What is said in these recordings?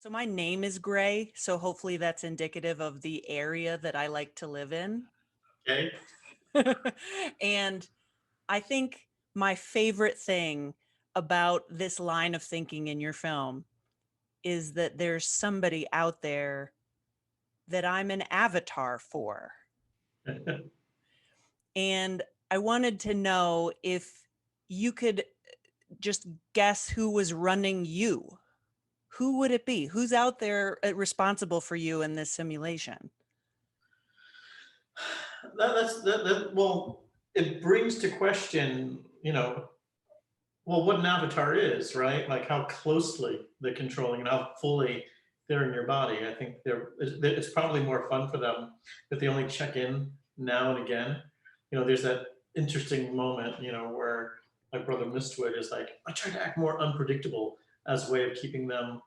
So my name is Grae, so hopefully that's indicative of the area that I like to live in. Okay. And I think my favorite thing about this line of thinking in your film is that there's somebody out there that I'm an avatar for. And I wanted to know if you could just guess who was running you. Who would it be? Who's out there responsible for you in this simulation? Well, it brings to question, well, what an avatar is, right? Like how closely they're controlling and how fully they're in your body. I think it's probably more fun for them if they only check in now and again. There's that interesting moment, where my brother Mistwood is like, I try to act more unpredictable as a way of keeping them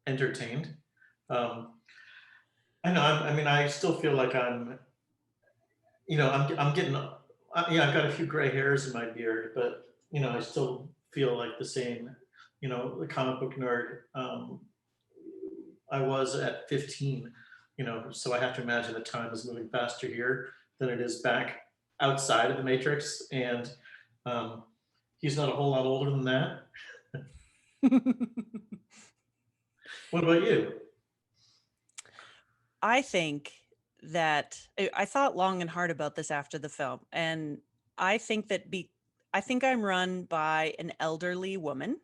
entertained. Um, I know. I mean, I still feel like I'm getting, yeah, I've got a few gray hairs in my beard, but I still feel like the same, the comic book nerd I was at 15. So I have to imagine that time is moving faster here than it is back outside of the Matrix, and um, he's not a whole lot older than that. What about you? I think that I thought long and hard about this after the film, and I think that I think I'm run by an elderly woman.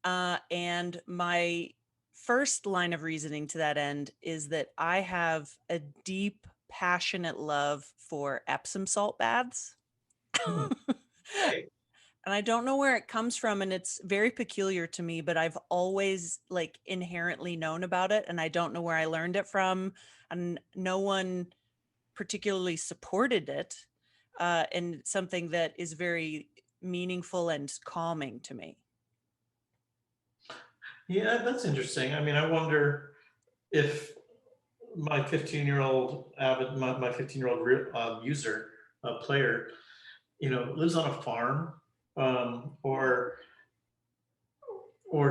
And my first line of reasoning to that end is that I have a deep, passionate love for Epsom salt baths. Hmm, okay. And I don't know where it comes from, and it's very peculiar to me, but I've always like inherently known about it, and I don't know where I learned it from, and no one particularly supported it, and something that is very meaningful and calming to me. Yeah, that's interesting. I mean, I wonder if my 15-year-old my 15-year-old user player, lives on a farm, or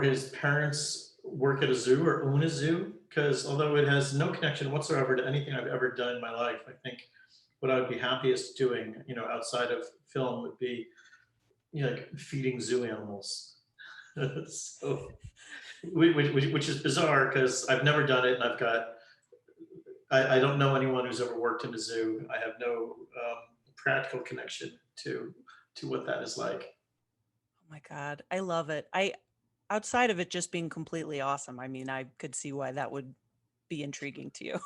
his parents work at a zoo or own a zoo. Because although it has no connection whatsoever to anything I've ever done in my life, I think what I would be happiest doing, outside of film, would be, like feeding zoo animals. So, which is bizarre because I've never done it, and I don't know anyone who's ever worked in a zoo. I have no practical connection to what that is like. Oh my God, I love it. I outside of it just being completely awesome, I mean, I could see why that would be intriguing to you.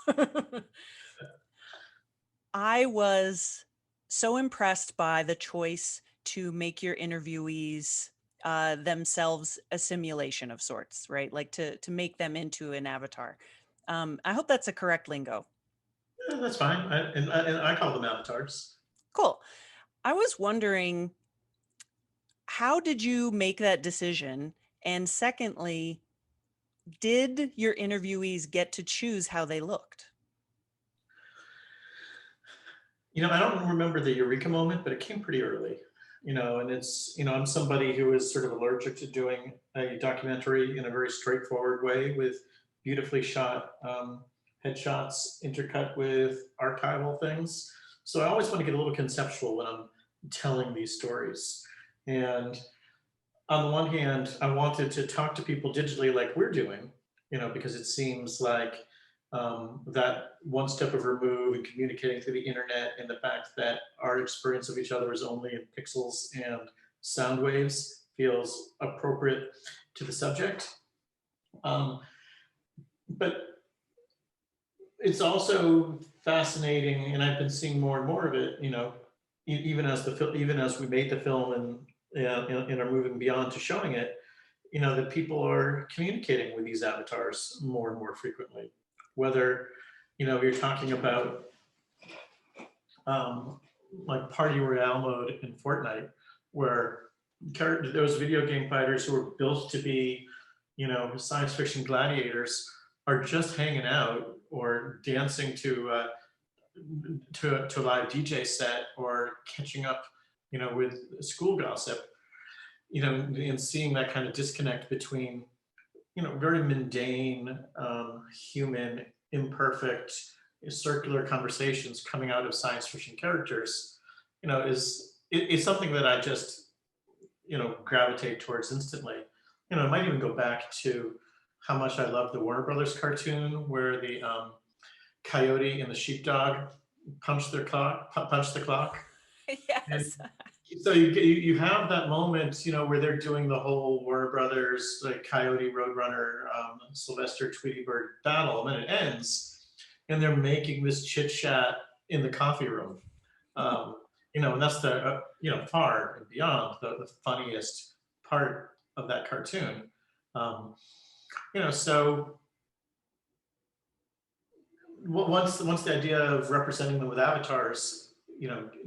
I was so impressed by the choice to make your interviewees themselves a simulation of sorts, right? Like to make them into an avatar. I hope that's a correct lingo. That's fine. And I call them avatars. Cool. I was wondering, how did you make that decision? And secondly, did your interviewees get to choose how they looked? I don't remember the eureka moment, but it came pretty early. And I'm somebody who is sort of allergic to doing a documentary in a very straightforward way with beautifully shot headshots intercut with archival things. So I always want to get a little conceptual when I'm telling these stories. And on the one hand, I wanted to talk to people digitally like we're doing, because it seems like that one step of remove and communicating through the internet, and the fact that our experience of each other is only in pixels and sound waves feels appropriate to the subject. Um, but it's also fascinating, and I've been seeing more and more of it. Even as we made the film and are moving beyond to showing it, that people are communicating with these avatars more and more frequently. Whether you're talking about like party royale mode in Fortnite, where those video game fighters who were built to be, science fiction gladiators, are just hanging out or dancing to a live DJ set, or catching up, with school gossip, and seeing that kind of disconnect between very mundane, human, imperfect, circular conversations coming out of science fiction characters, is something that I just, gravitate towards instantly. I might even go back to how much I love the Warner Brothers cartoon where the coyote and the sheepdog punch the clock. And Yes. so you have that moment, where they're doing the whole Warner Brothers like Coyote Roadrunner, Sylvester Tweety Bird battle, and then it ends, and they're making this chit chat in the coffee room, um, and that's the far and beyond the funniest part of that cartoon. Um, so once the idea of representing them with avatars,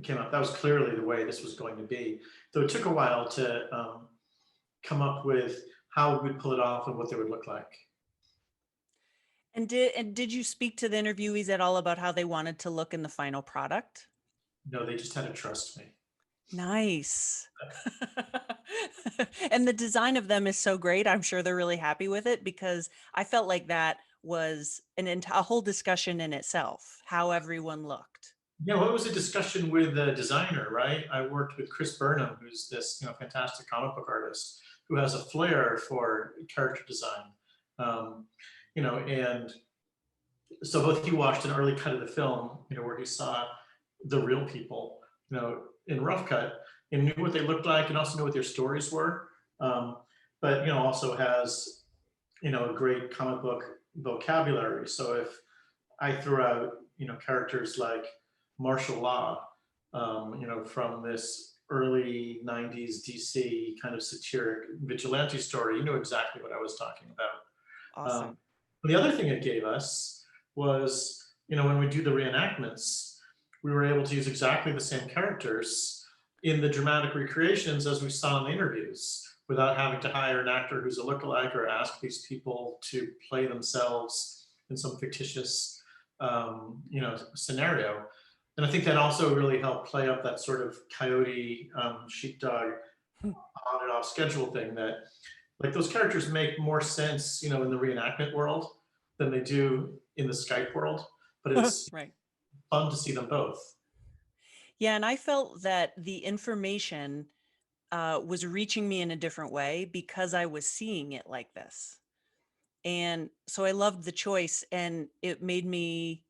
came up, that was clearly the way this was going to be. Though it took a while to come up with how we'd pull it off and what they would look like. And did you speak to the interviewees at all about how they wanted to look in the final product? No, they just had to trust me. Nice. And the design of them is so great. I'm sure they're really happy with it, because I felt like that was a whole discussion in itself, how everyone looked. Yeah, well, it was a discussion with the designer, right? I worked with Chris Burnham, who's this fantastic comic book artist who has a flair for character design. Um, and so both he watched an early cut of the film, where he saw the real people, in rough cut, and knew what they looked like, and also knew what their stories were. But also has a great comic book vocabulary. So if I threw out characters like martial law, from this early 90s DC kind of satiric vigilante story, you knew exactly what I was talking about. Awesome. The other thing it gave us was, when we do the reenactments, we were able to use exactly the same characters in the dramatic recreations as we saw in the interviews, without having to hire an actor who's a lookalike or ask these people to play themselves in some fictitious, scenario. And I think that also really helped play up that sort of coyote, sheepdog on and off schedule thing, that like those characters make more sense, in the reenactment world than they do in the Skype world. But it's Right. fun to see them both. Yeah, and I felt that the information was reaching me in a different way because I was seeing it like this. And so I loved the choice, and it made me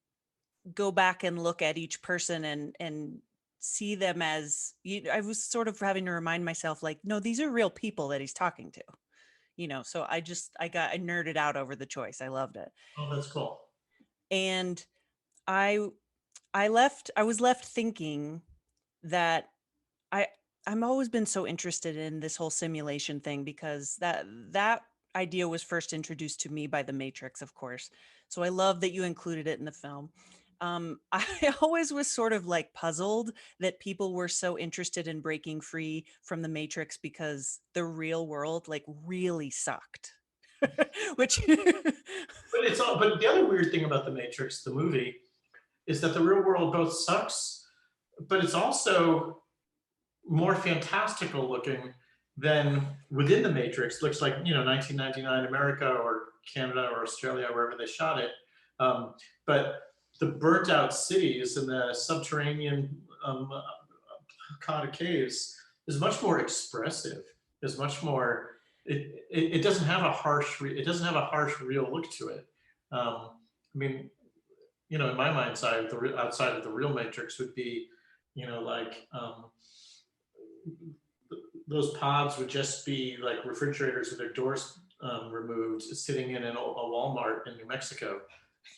go back and look at each person and see them as I was sort of having to remind myself, like, no, these are real people that he's talking to. So I nerded out over the choice. I loved it. Oh, that's cool. And I I was left thinking that I I'm always been so interested in this whole simulation thing, because that idea was first introduced to me by The Matrix, of course. So I love that you included it in the film. I always was sort of like puzzled that people were so interested in breaking free from the Matrix, because the real world like really sucked. Which But the other weird thing about the Matrix, the movie, is that the real world both sucks, but it's also more fantastical looking than within the Matrix. Looks like 1999 America or Canada or Australia, wherever they shot it. But the burnt out cities and the subterranean Kata caves is much more expressive. Is much more. It doesn't have a harsh. It doesn't have a harsh, real look to it. I mean, in my mind's eye, outside of the real Matrix would be, like those pods would just be like refrigerators with their doors removed, sitting in a Walmart in New Mexico.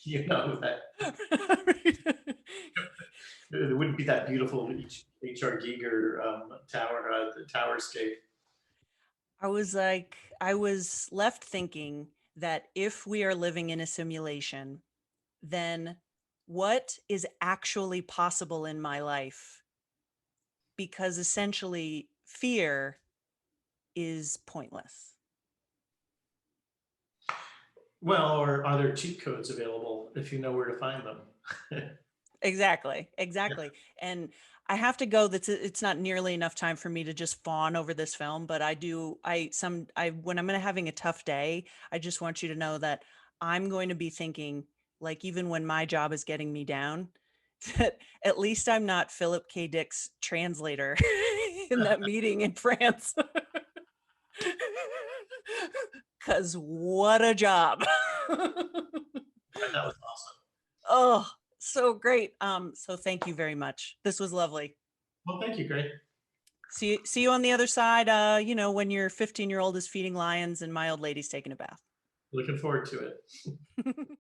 That it wouldn't be that beautiful H.R. Giger towerscape. I was left thinking that if we are living in a simulation, then what is actually possible in my life? Because essentially, fear is pointless. Well, or are there cheat codes available if you know where to find them? Exactly. Yeah. Exactly. And I have to go. It's not nearly enough time for me to just fawn over this film, but when I'm having a tough day, I just want you to know that I'm going to be thinking, like, even when my job is getting me down, that at least I'm not Philip K. Dick's translator in that meeting in France. Cause what a job. That was awesome. Oh, so great. So thank you very much. This was lovely. Well, thank you, Grae. See you on the other side, when your 15-year-old is feeding lions and my old lady's taking a bath. Looking forward to it.